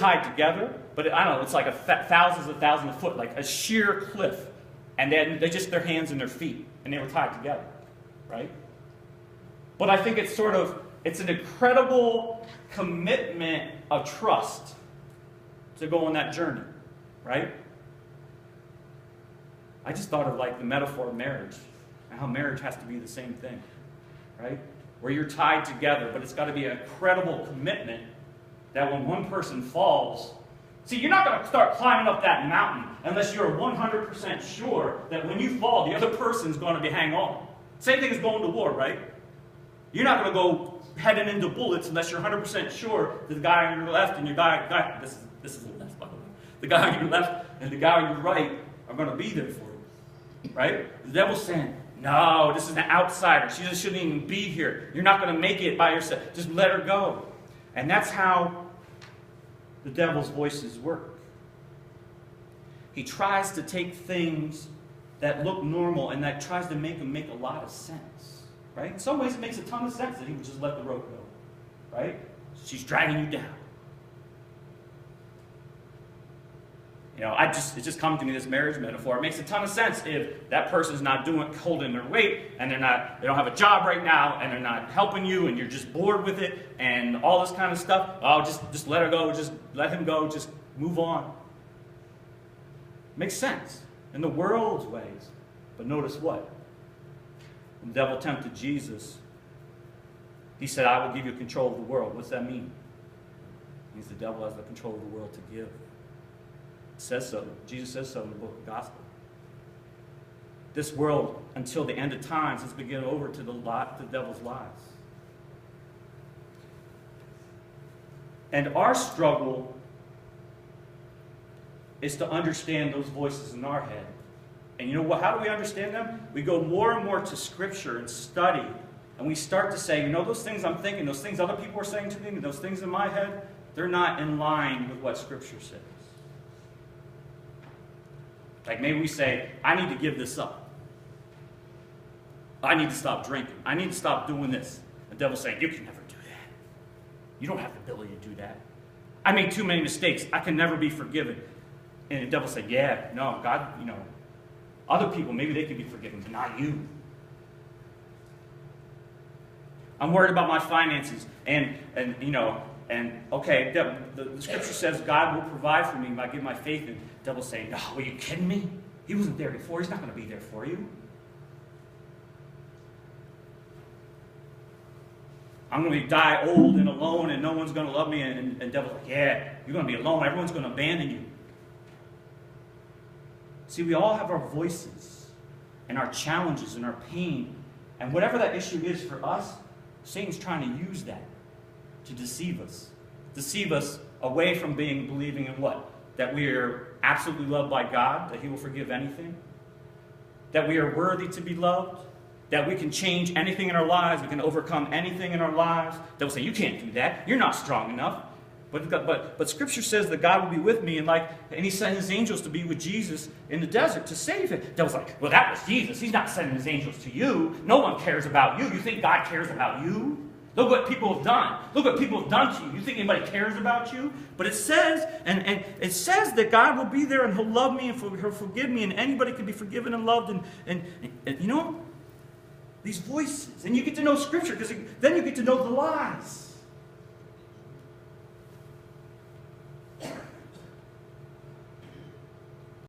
tied together, but I don't know, it's like thousands of foot, like a sheer cliff. And then they just, their hands and their feet, and they were tied together, right? But I think it's it's an incredible commitment of trust to go on that journey, right? I just thought of like the metaphor of marriage, and how marriage has to be the same thing, right? Where you're tied together, but it's got to be an incredible commitment that when one person falls, see, you're not going to start climbing up that mountain unless you're 100% sure that when you fall, the other person's going to be hang on. Same thing as going to war, right? You're not going to go heading into bullets unless you're 100% sure that the guy on your left and your guy this is the left, by the way. The guy on your left and the guy on your right are going to be there for you, right? The devil's saying, no, this is an outsider. She just shouldn't even be here. You're not going to make it by yourself. Just let her go. And that's how the devil's voices work. He tries to take things that look normal and that tries to make them make a lot of sense, right? In some ways it makes a ton of sense that he would just let the rope go, right? She's dragging you down. You know, it just comes to me, this marriage metaphor. It makes a ton of sense if that person's not holding their weight, and they don't have a job right now, and they're not helping you, and you're just bored with it, and all this kind of stuff. Oh, just let her go, just let him go, just move on. Makes sense in the world's ways. But notice what? When the devil tempted Jesus, he said, I will give you control of the world. What's that mean? It means the devil has the control of the world to give. It says so. Jesus says so in the book of the Gospel. This world, until the end of times, has been given over to the devil's lies. And our struggle is to understand those voices in our head. And you know what? How do we understand them? We go more and more to Scripture and study. And we start to say, you know, those things I'm thinking, those things other people are saying to me, those things in my head, they're not in line with what Scripture says. Like maybe we say, I need to give this up. I need to stop drinking. I need to stop doing this. The devil's saying, you can never do that. You don't have the ability to do that. I made too many mistakes. I can never be forgiven. And the devil said, yeah, no, God, you know, other people, maybe they can be forgiven, but not you. I'm worried about my finances. And okay, the Scripture says God will provide for me if I give my faith in. The devil's saying, no, are you kidding me? He wasn't there before. He's not going to be there for you. I'm going to die old and alone and no one's going to love me. And the devil's like, yeah, you're going to be alone. Everyone's going to abandon you. See, we all have our voices and our challenges and our pain. And whatever that issue is for us, Satan's trying to use that to deceive us. Deceive us away from believing in what? That we are absolutely loved by God, that He will forgive anything. That we are worthy to be loved. That we can change anything in our lives. We can overcome anything in our lives. That will say, you can't do that. You're not strong enough. But Scripture says that God will be with me, and He sent His angels to be with Jesus in the desert to save him. That was like, well, that was Jesus. He's not sending His angels to you. No one cares about you. You think God cares about you? Look what people have done. Look what people have done to you. You think anybody cares about you? But it says, and it says that God will be there and He'll love me and He'll forgive me, and anybody can be forgiven and loved. And you know, these voices. And you get to know Scripture, because then you get to know the lies.